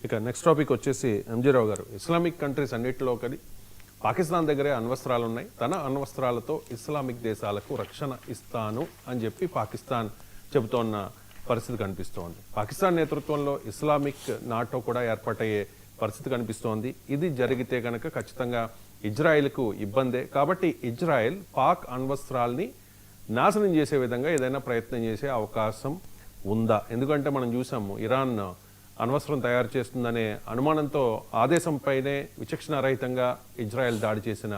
ఇక next topic వచ్చేసి MG రావు గారు, ఇస్లామిక్ కంట్రీస్ అన్నిటిలో ఒకటి పాకిస్తాన్ దగ్గరే అణ్వస్త్రాలు ఉన్నాయి, తన అణ్వస్త్రాలతో ఇస్లామిక్ దేశాలకు రక్షణ ఇస్తాను అని చెప్పి పాకిస్తాన్ చెబుతోన్న పరిస్థితి కనిపిస్తోంది. పాకిస్తాన్ నేతృత్వంలో ఇస్లామిక్ నాటో కూడా ఏర్పాటయ్యే పరిస్థితి కనిపిస్తోంది. ఇది జరిగితే కనుక ఖచ్చితంగా ఇజ్రాయెల్కు ఇబ్బందే. కాబట్టి ఇజ్రాయెల్ పాక్ అణ్వస్త్రాల్ని నాశనం చేసే విధంగా ఏదైనా ప్రయత్నం చేసే అవకాశం ఉందా? ఎందుకంటే మనం చూసాము, ఇరాన్ అణ్వస్త్రం తయారు చేస్తుందనే అనుమానంతో ఆదేశంపైనే విచక్షణారహితంగా ఇజ్రాయెల్ దాడి చేసిన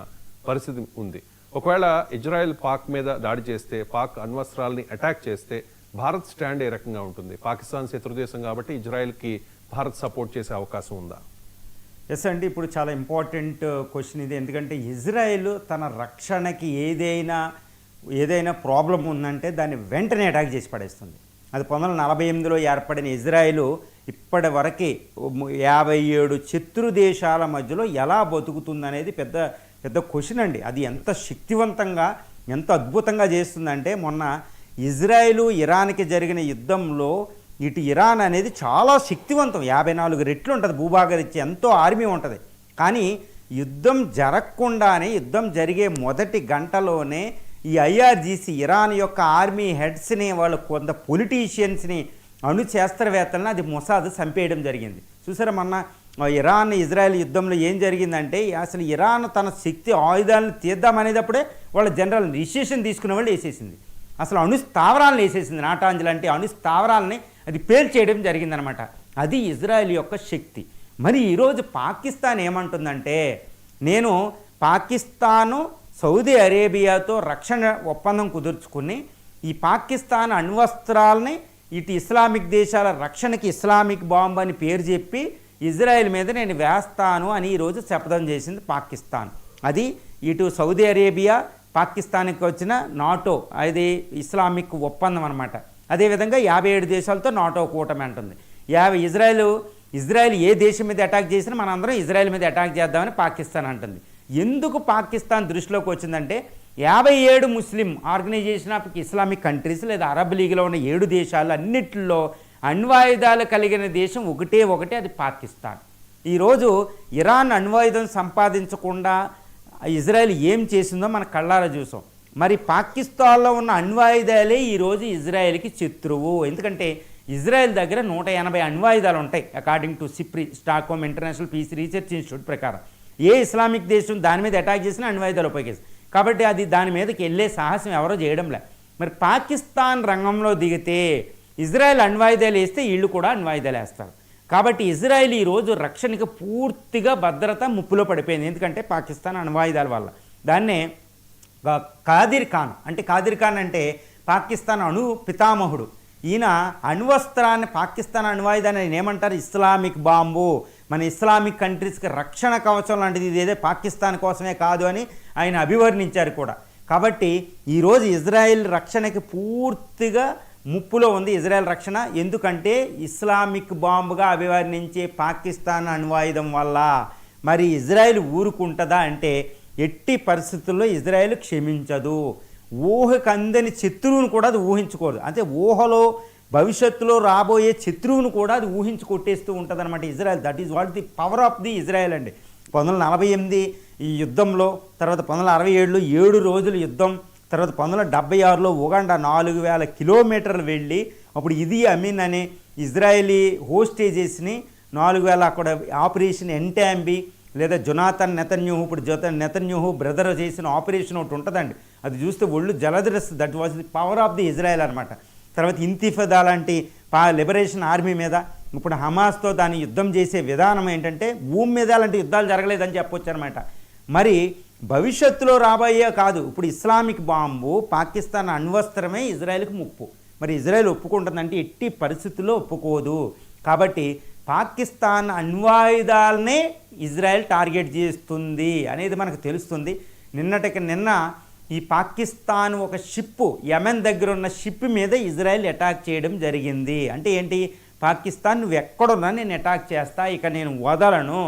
పరిస్థితి ఉంది. ఒకవేళ ఇజ్రాయెల్ పాక్ మీద దాడి చేస్తే, పాక్ అణ్వస్త్రాలని అటాక్ చేస్తే భారత్ స్టాండ్ ఏ రకంగా ఉంటుంది? పాకిస్తాన్ శత్రుదేశం కాబట్టి ఇజ్రాయెల్కి భారత్ సపోర్ట్ చేసే అవకాశం ఉందా? ఎస్ అండి, ఇప్పుడు చాలా ఇంపార్టెంట్ క్వశ్చన్ ఇది. ఎందుకంటే ఇజ్రాయెల్ తన రక్షణకి ఏదైనా ప్రాబ్లం ఉందంటే దాన్ని వెంటనే అటాక్ చేసి పడేస్తుంది. అది 1948లో ఏర్పడిన ఇజ్రాయెల్ ఇప్పటి వరకు 57 శత్రు దేశాల మధ్యలో ఎలా బతుకుతుందనేది పెద్ద పెద్ద క్వశ్చన్ అండి. అది ఎంత శక్తివంతంగా, ఎంత అద్భుతంగా చేస్తుందంటే, మొన్న ఇజ్రాయెల్ ఇరాన్కి జరిగిన యుద్ధంలో ఇటు ఇరాన్ అనేది చాలా శక్తివంతం, 54 రెట్లు ఉంటుంది భూభాగరీత్యా, ఎంతో ఆర్మీ ఉంటుంది. కానీ యుద్ధం జరగకుండానే, యుద్ధం జరిగే మొదటి గంటలోనే ఈ IRGC ఇరాన్ యొక్క ఆర్మీ హెడ్స్ని, వాళ్ళు కొంత పొలిటీషియన్స్ని, అణు శాస్త్రవేత్తలను అది మొసాద్ చంపేయడం జరిగింది. చూసారా మొన్న ఇరాన్ ఇజ్రాయెల్ యుద్ధంలో ఏం జరిగిందంటే, అసలు ఇరాన్ తన శక్తి ఆయుధాలను తీద్దామనేటప్పుడే వాళ్ళ జనరల్ డిసిషన్ తీసుకునే వాళ్ళు వేసేసింది. అసలు అణు స్థావరాలను వేసేసింది, నాటాంజ్ లాంటి అణు స్థావరాలని అది పేల్చేయడం జరిగిందనమాట. అది ఇజ్రాయెల్ యొక్క శక్తి. మరి ఈరోజు పాకిస్తాన్ ఏమంటుందంటే, నేను పాకిస్తాను సౌదీ అరేబియాతో రక్షణ ఒప్పందం కుదుర్చుకుని ఈ పాకిస్తాన్ అణ్వస్త్రాలని ఇటు ఇస్లామిక్ దేశాల రక్షణకి ఇస్లామిక్ బాంబ్ అని పేరు చెప్పి ఇజ్రాయెల్ మీద నేను వేస్తాను అని ఈరోజు శపథం చేసింది పాకిస్తాన్. అది ఇటు సౌదీ అరేబియా పాకిస్తాన్కి వచ్చిన నాటో, అది ఇస్లామిక్ ఒప్పందం అనమాట. అదేవిధంగా 57 దేశాలతో నాటో కూటమి అంటుంది. ఇజ్రాయెల్ ఏ దేశం మీద అటాక్ చేసినా మనందరం ఇజ్రాయెల్ మీద అటాక్ చేద్దామని పాకిస్తాన్ అంటుంది. ఎందుకు పాకిస్తాన్ దృష్టిలోకి వచ్చిందంటే, 57 ముస్లిం ఆర్గనైజేషన్ ఆఫ్ ఇస్లామిక్ కంట్రీస్ లేదా అరబ్ లీగ్లో ఉన్న 7 దేశాలు అన్నిటిలో అణ్వాయుధాలు కలిగిన దేశం ఒకటే, అది పాకిస్తాన్. ఈరోజు ఇరాన్ అణ్వాయుధం సంపాదించకుండా ఇజ్రాయెల్ ఏం చేసిందో మన కళ్ళారా చూసాం. మరి పాకిస్తాన్లో ఉన్న అణ్వాయుధాలే ఈరోజు ఇజ్రాయెల్కి శత్రువు. ఎందుకంటే ఇజ్రాయెల్ దగ్గర 180 అణ్వాయుధాలు ఉంటాయి according to SIPRI, Stockholm International Peace Research Institute ప్రకారం. ఏ ఇస్లామిక్ దేశం దాని మీద అటాక్ చేసినా అణ్వాయుధాలు ఉపయోగిస్తుంది. కాబట్టి అది దాని మీదకి వెళ్ళే సాహసం ఎవరో చేయడంలే. మరి పాకిస్తాన్ రంగంలో దిగితే ఇజ్రాయెల్ అణ్వాయుధాలు వేస్తే వీళ్ళు కూడా అణ్వాయుధాలు వేస్తారు. కాబట్టి ఇజ్రాయెల్ ఈరోజు రక్షణకి పూర్తిగా భద్రత ముప్పులో పడిపోయింది. ఎందుకంటే పాకిస్తాన్ అణ్వాయుధాల వల్ల. దాన్నే కాదిర్ ఖాన్ అంటే పాకిస్తాన్ అణు పితామహుడు. ఈయన అణ్వస్త్రాన్ని, పాకిస్తాన్ అణ్వాయుధాన్ని ఆయన ఏమంటారు, ఇస్లామిక్ బాంబు, మన ఇస్లామిక్ కంట్రీస్కి రక్షణ కవచం లాంటిది, ఇదేదో పాకిస్తాన్ కోసమే కాదు అని ఆయన అభివర్ణించారు కూడా. కాబట్టి ఈరోజు ఇజ్రాయెల్ రక్షణకి పూర్తిగా ముప్పులో ఉంది ఇజ్రాయెల్ రక్షణ. ఎందుకంటే ఇస్లామిక్ బాంబుగా అభివర్ణించే పాకిస్తాన్ అణ్వాయుధం వల్ల. మరి ఇజ్రాయెల్ ఊరుకుంటుందా అంటే, ఎట్టి పరిస్థితుల్లో ఇజ్రాయెల్ క్షమించదు. ఊహకు అందని శత్రువును కూడా అది ఊహించుకోదు. అంటే ఊహలో భవిష్యత్తులో రాబోయే శత్రువును కూడా అది ఊహించి కొట్టేస్తూ ఉంటుంది అనమాట Israel. That is what the power of the Israel అండి. 1948 ఈ యుద్ధంలో, తర్వాత 1967లో 7 రోజుల యుద్ధం, తర్వాత 1976లో ఉగాండా 4000 కిలోమీటర్లు వెళ్ళి అప్పుడు ఇది అమీన్ అనే ఇజ్రాయెలీ హోస్టేజెస్ని 4000 అక్కడ ఆపరేషన్ ఎంటాంబీ లేదా జొనాథన్ నెతన్యాహు, ఇప్పుడు నెతన్యాహు బ్రదర్ చేసిన ఆపరేషన్ ఒకటి ఉంటుందండి, అది చూస్తే ఒళ్ళు జలదరిస్తుంది. That was the power of the Israel అనమాట. తర్వాత ఇంతిఫాదా లాంటి లిబరేషన్ ఆర్మీ మీద, ఇప్పుడు హమాస్తో దాని యుద్ధం చేసే విధానం ఏంటంటే భూమి మీద అలాంటి యుద్ధాలు జరగలేదని చెప్పొచ్చు అనమాట. మరి భవిష్యత్తులో రాబోయే కాదు, ఇప్పుడు ఇస్లామిక్ బాంబు, పాకిస్తాన్ అణ్వస్త్రమే ఇజ్రాయెల్కి ముప్పు. మరి ఇజ్రాయెల్ ఒప్పుకుంటుందంటే ఎట్టి పరిస్థితుల్లో ఒప్పుకోదు. కాబట్టి పాకిస్తాన్ అణ్వాయుధాలనే ఇజ్రాయెల్ టార్గెట్ చేస్తుంది అనేది మనకు తెలుస్తుంది. నిన్న ఈ పాకిస్తాన్ ఒక షిప్, యెమెన్ దగ్గర ఉన్న షిప్ మీద ఇజ్రాయెల్ అటాక్ చేయడం జరిగింది. అంటే ఏంటి, పాకిస్తాన్ నువ్వు ఎక్కడున్నా నేను అటాక్ చేస్తా, ఇక నేను వదలను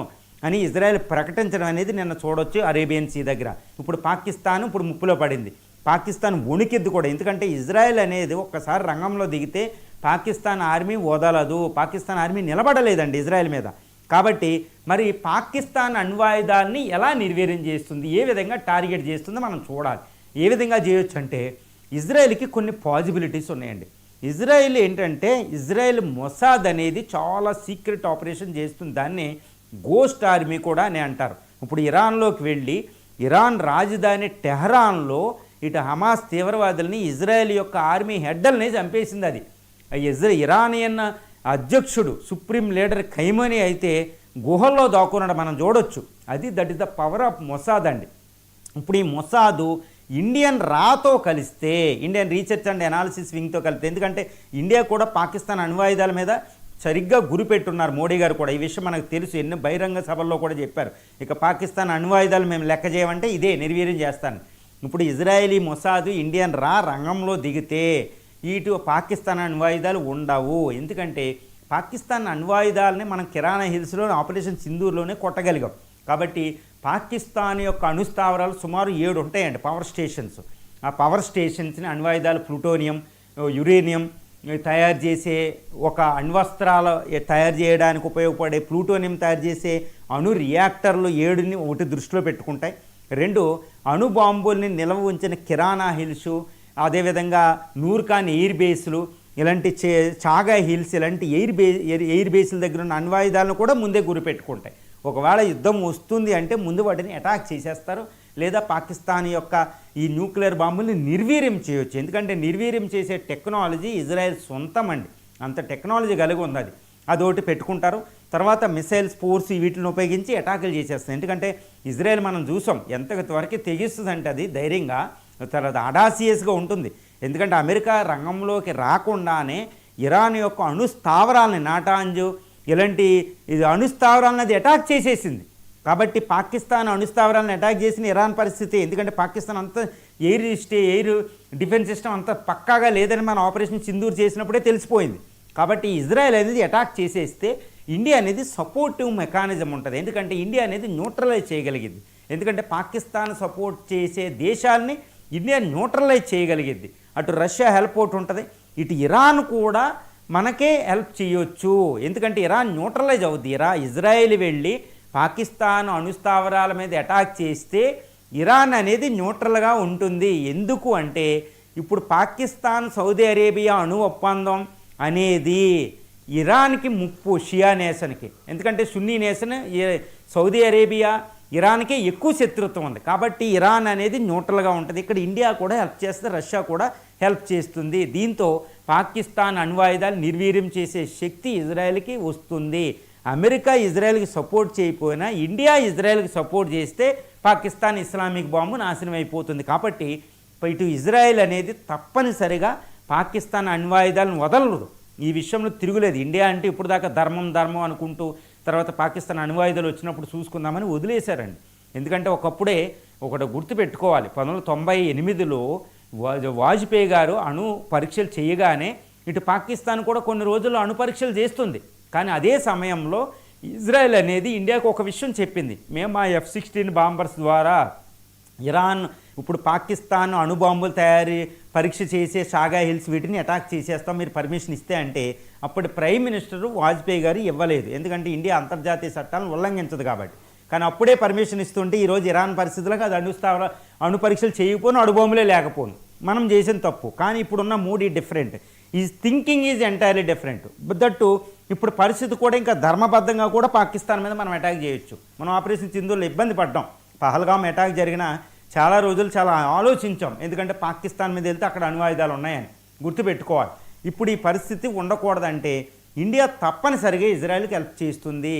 అని ఇజ్రాయెల్ ప్రకటించడం అనేది నిన్న చూడొచ్చు అరేబియన్ సీ దగ్గర. ఇప్పుడు పాకిస్తాన్ ముప్పులో పడింది. పాకిస్తాన్ వణికిద్ది కూడా. ఎందుకంటే ఇజ్రాయెల్ అనేది ఒక్కసారి రంగంలో దిగితే పాకిస్తాన్ ఆర్మీ వదలదు. పాకిస్తాన్ ఆర్మీ నిలబడలేదండి ఇజ్రాయెల్ మీద. కాబట్టి మరి పాకిస్తాన్ అణ్వాయుధాలని ఎలా నిర్వీర్యం చేస్తుంది, ఏ విధంగా టార్గెట్ చేస్తుందో మనం చూడాలి. ఏ విధంగా చేయొచ్చు అంటే ఇజ్రాయెల్కి కొన్ని పాజిబిలిటీస్ ఉన్నాయండి. ఇజ్రాయెల్ ఏంటంటే ఇజ్రాయెల్ మొసాద్ అనేది చాలా సీక్రెట్ ఆపరేషన్ చేస్తుంది. దాన్ని గోస్ట్ ఆర్మీ కూడా అని అంటారు. ఇప్పుడు ఇరాన్లోకి వెళ్ళి ఇరాన్ రాజధాని టెహరాన్లో ఇటు హమాస్ తీవ్రవాదుల్ని ఇజ్రాయెల్ యొక్క ఆర్మీ హెడ్డల్ని చంపేసింది. అది ఇరానియన్ అధ్యక్షుడు సుప్రీం లీడర్ ఖైమనీ అయితే గుహల్లో దాక్కున్నాడు, మనం చూడొచ్చు. That is the power of Mossad అండి. ఇప్పుడు ఈ మొసాదు ఇండియన్ రాతో కలిస్తే, ఇండియన్ రీసెర్చ్ అండ్ అనాలిసిస్ వింగ్తో కలిపితే, ఎందుకంటే ఇండియా కూడా పాకిస్తాన్ అణ్వాయుధాల మీద సరిగ్గా గురిపెట్టున్నారు మోడీ గారు కూడా. ఈ విషయం మనకు తెలుసు, ఎన్నో బహిరంగ సభల్లో కూడా చెప్పారు. ఇక పాకిస్తాన్ అణ్వాయుధాలు మేము లెక్క చేయమంటే ఇదే నిర్వీర్యం చేస్తాను. ఇప్పుడు ఇజ్రాయేలీ మొసాదు ఇండియన్ రంగంలో దిగితే ఇటు పాకిస్తాన్ అణ్వాయుధాలు ఉండవు. ఎందుకంటే పాకిస్తాన్ అణ్వాయుధాలని మనం కిరాణా హిల్స్లో ఆపరేషన్ సింధూర్లోనే కొట్టగలిగాం. కాబట్టి పాకిస్తాన్ యొక్క అణుస్థావరాలు సుమారు 7 ఉంటాయండి, పవర్ స్టేషన్స్. ఆ పవర్ స్టేషన్స్ని అణ్వాయుధాలు ప్లూటోనియం, యురేనియం తయారు చేసే, ఒక అణ్వస్త్రాలు తయారు చేయడానికి ఉపయోగపడే ప్లూటోనియం తయారు చేసే అణు రియాక్టర్లు 7ని ఒకటి దృష్టిలో పెట్టుకుంటాయి. 2 అణు బాంబుల్ని నిల్వ ఉంచిన కిరాణా హిల్స్, అదేవిధంగా నూర్ఖాన్ ఎయిర్ బేస్లు, ఇలాంటి చాగా హిల్స్, ఇలాంటి ఎయిర్ బేస్ల దగ్గర ఉన్న అణ్వాయుధాలను కూడా ముందే గురిపెట్టుకుంటాయి. ఒకవేళ యుద్ధం వస్తుంది అంటే ముందు వాటిని అటాక్ చేసేస్తారు, లేదా పాకిస్తాన్ యొక్క ఈ న్యూక్లియర్ బాంబుల్ని నిర్వీర్యం చేయొచ్చు. ఎందుకంటే నిర్వీర్యం చేసే టెక్నాలజీ ఇజ్రాయెల్ సొంతం అండి, అంత టెక్నాలజీ కలిగి ఉంది. అదొకటి పెట్టుకుంటారు. తర్వాత మిసైల్స్, ఫోర్స్ వీటిని ఉపయోగించి అటాకులు చేసేస్తాయి. ఎందుకంటే ఇజ్రాయెల్ మనం చూసాం ఎంతవరకు తెగిస్తుందంటే అది ధైర్యంగా, తర్వాత అడాసియస్గా ఉంటుంది. ఎందుకంటే అమెరికా రంగంలోకి రాకుండానే ఇరాన్ యొక్క అణుస్థావరాలని, నాటాంజు ఇలాంటి అణుస్థావరాలను అది అటాక్ చేసేసింది. కాబట్టి పాకిస్తాన్ అణుస్థావరాలను అటాక్ చేసిన ఇరాన్ పరిస్థితి, ఎందుకంటే పాకిస్తాన్ అంతా ఎయిర్ డిఫెన్స్ సిస్టమ్ అంత పక్కాగా లేదని మనం ఆపరేషన్ సింధూర్ చేసినప్పుడే తెలిసిపోయింది. కాబట్టి ఇజ్రాయెల్ అనేది అటాక్ చేసేస్తే ఇండియా అనేది సపోర్టివ్ మెకానిజం ఉంటుంది. ఎందుకంటే ఇండియా అనేది న్యూట్రలైజ్ చేయగలిగింది. ఎందుకంటే పాకిస్తాన్ సపోర్ట్ చేసే దేశాలని ఇండియా న్యూట్రలైజ్ చేయగలిగింది. అటు రష్యా హెల్ప్ అవుట్ ఉంటుంది, ఇటు ఇరాన్ కూడా మనకే హెల్ప్ చేయొచ్చు. ఎందుకంటే ఇరాన్ న్యూట్రలైజ్ అవుద్ది. ఇజ్రాయెల్ వెళ్ళి పాకిస్తాన్ అణుస్థావరాల మీద అటాక్ చేస్తే ఇరాన్ అనేది న్యూట్రల్గా ఉంటుంది. ఎందుకు అంటే ఇప్పుడు పాకిస్తాన్ సౌదీ అరేబియా అణు ఒప్పందం అనేది ఇరాన్కి ముప్పు, షియా నేషన్కి. ఎందుకంటే సున్నీ నేషన్ సౌదీ అరేబియా ఇరాన్కే ఎక్కువ శత్రుత్వం ఉంది. కాబట్టి ఇరాన్ అనేది న్యూట్రల్గా ఉంటుంది. ఇక్కడ ఇండియా కూడా హెల్ప్ చేస్తే, రష్యా కూడా హెల్ప్ చేస్తుంది. దీంతో పాకిస్తాన్ అణ్వాయుధాలు నిర్వీర్యం చేసే శక్తి ఇజ్రాయెల్కి వస్తుంది. అమెరికా ఇజ్రాయెల్కి సపోర్ట్ చేయకపోయినా ఇండియా ఇజ్రాయెల్కి సపోర్ట్ చేస్తే పాకిస్తాన్ ఇస్లామిక్ బాంబు నాశనం అయిపోతుంది. కాబట్టి ఇటు ఇజ్రాయెల్ అనేది తప్పనిసరిగా పాకిస్తాన్ అణ్వాయుధాలను వదలదు. ఈ విషయంలో తిరుగులేదు. ఇండియా అంటే ఇప్పుడు దాకా ధర్మం అనుకుంటూ తర్వాత పాకిస్తాన్ అణ్వాయుధాలు వచ్చినప్పుడు చూసుకుందామని వదిలేశారండి. ఎందుకంటే ఒకప్పుడే ఒకటి గుర్తుపెట్టుకోవాలి, 1998లో వాజ్పేయి గారు అణు పరీక్షలు చేయగానే ఇటు పాకిస్తాన్ కూడా కొన్ని రోజుల్లో అణు పరీక్షలు చేస్తుంది. కానీ అదే సమయంలో ఇజ్రాయెల్ అనేది ఇండియాకు ఒక విషయం చెప్పింది, మేము మా F-16 బాంబర్స్ ద్వారా ఇరాన్ ఇప్పుడు పాకిస్తాన్ అణుబాంబులు తయారీ పరీక్ష చేసే షాగా హిల్స్ వీటిని అటాక్ చేసేస్తాం, మీరు పర్మిషన్ ఇస్తే అంటే అప్పుడు ప్రైమ్ మినిస్టర్ వాజ్పేయి గారు ఇవ్వలేదు. ఎందుకంటే ఇండియా అంతర్జాతీయ చట్టాలను ఉల్లంఘించదు కాబట్టి. కానీ అప్పుడే పర్మిషన్ ఇస్తుంటే ఈరోజు ఇరాన్ పరిస్థితులకు అది అణు పరీక్షలు చేయకపోను, అణుబాంబులే లేకపోను. మనం చేసిన తప్పు. కానీ ఇప్పుడున్న మూడీ డిఫరెంట్, ఈ thinking is entirely different. That ఇప్పుడు పరిస్థితి కూడా ఇంకా ధర్మబద్ధంగా కూడా పాకిస్తాన్ మీద మనం అటాక్ చేయొచ్చు. మనం ఆపరేషన్ సింధూర్లో ఇబ్బంది పడ్డాం. పహల్గామ్ అటాక్ జరిగిన చాలా రోజులు చాలా ఆలోచించాం, ఎందుకంటే పాకిస్తాన్ మీద వెళ్తే అక్కడ అణ్వాయుధాలు ఉన్నాయని గుర్తుపెట్టుకోవాలి. ఇప్పుడు ఈ పరిస్థితి ఉండకూడదంటే ఇండియా తప్పనిసరిగా ఇజ్రాయెల్కి హెల్ప్ చేస్తుంది.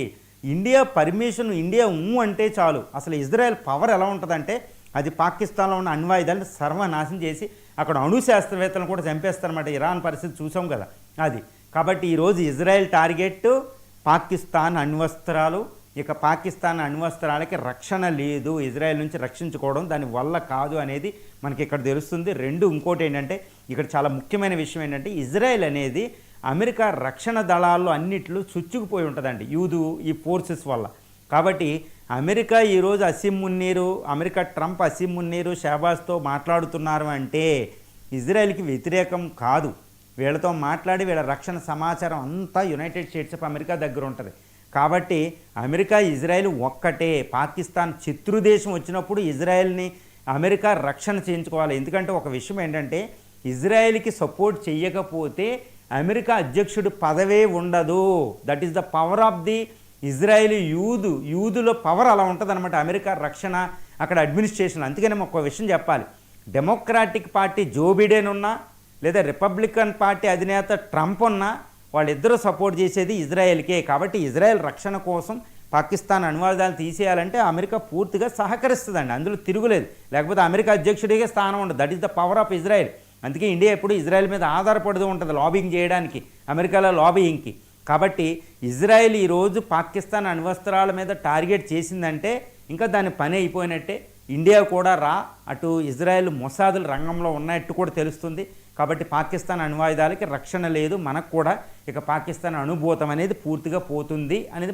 ఇండియా పర్మిషన్, ఇండియా అంటే చాలు. అసలు ఇజ్రాయెల్ పవర్ ఎలా ఉంటుందంటే అది పాకిస్తాన్లో ఉన్న అణ్వాయుధాలను సర్వనాశనం చేసి అక్కడ అణు శాస్త్రవేత్తలను కూడా చంపేస్తారన్నమాట. ఇరాన్ పరిస్థితి చూసాం కదా అది. కాబట్టి ఈరోజు ఇజ్రాయెల్ టార్గెట్ పాకిస్తాన్ అణ్వస్త్రాలు. ఇక పాకిస్తాన్ అణ్వస్త్రాలకి రక్షణ లేదు, ఇజ్రాయెల్ నుంచి రక్షించుకోవడం దాని వల్ల కాదు అనేది మనకి ఇక్కడ తెలుస్తుంది. ఇంకోటి ఏంటంటే ఇక్కడ చాలా ముఖ్యమైన విషయం ఏంటంటే ఇజ్రాయెల్ అనేది అమెరికా రక్షణ దళాల్లో అన్నిట్లో చుచ్చుకుపోయి ఉంటుందండి ఈ ఫోర్సెస్ వల్ల. కాబట్టి అమెరికా ఈరోజు అమెరికా ట్రంప్ అసీం మున్నీరు షహబాజ్తో మాట్లాడుతున్నారు అంటే ఇజ్రాయెల్కి వ్యతిరేకం కాదు. వీళ్ళతో మాట్లాడి వీళ్ళ రక్షణ సమాచారం అంతా యునైటెడ్ స్టేట్స్ ఆఫ్ అమెరికా దగ్గర ఉంటుంది. కాబట్టి అమెరికా ఇజ్రాయెల్ ఒక్కటే. పాకిస్తాన్ శత్రుదేశం వచ్చినప్పుడు ఇజ్రాయెల్ని అమెరికా రక్షణ చేయించుకోవాలి. ఎందుకంటే ఒక విషయం ఏంటంటే ఇజ్రాయెల్కి సపోర్ట్ చేయకపోతే అమెరికా అధ్యక్షుడు పదవే ఉండదు. That is the power of the Israel యూదులో పవర్ అలా ఉంటుంది అనమాట. అమెరికా రక్షణ అక్కడ అడ్మినిస్ట్రేషన్. అందుకని ఒక విషయం చెప్పాలి, డెమోక్రాటిక్ పార్టీ జో బిడెన్ ఉన్నా లేదా రిపబ్లికన్ పార్టీ అధినేత ట్రంప్ ఉన్నా వాళ్ళిద్దరూ సపోర్ట్ చేసేది ఇజ్రాయెల్కే. కాబట్టి ఇజ్రాయెల్ రక్షణ కోసం పాకిస్తాన్ అణ్వాయుధాలు తీసేయాలంటే అమెరికా పూర్తిగా సహకరిస్తుందండి, అందులో తిరుగులేదు. లేకపోతే అమెరికా అధ్యక్షుడిగా స్థానం ఉండదు. That is the power of Israel. అందుకే ఇండియా ఎప్పుడు ఇజ్రాయెల్ మీద ఆధారపడుతూ ఉంటుంది లాబింగ్ చేయడానికి, అమెరికాలో లాబింగ్కి. కాబట్టి ఇజ్రాయెల్ ఈరోజు పాకిస్తాన్ అణ్వస్త్రాల మీద టార్గెట్ చేసిందంటే ఇంకా దాని పని అయిపోయినట్టే. ఇండియా కూడా అటు ఇజ్రాయెల్ మొసాదుల రంగంలో ఉన్నట్టు కూడా తెలుస్తుంది. కాబట్టి పాకిస్తాన్ అణ్వాయుధాలకి రక్షణ లేదు, మనకు కూడా ఇక పాకిస్తాన్ అనుభూతం అనేది పూర్తిగా పోతుంది అనేది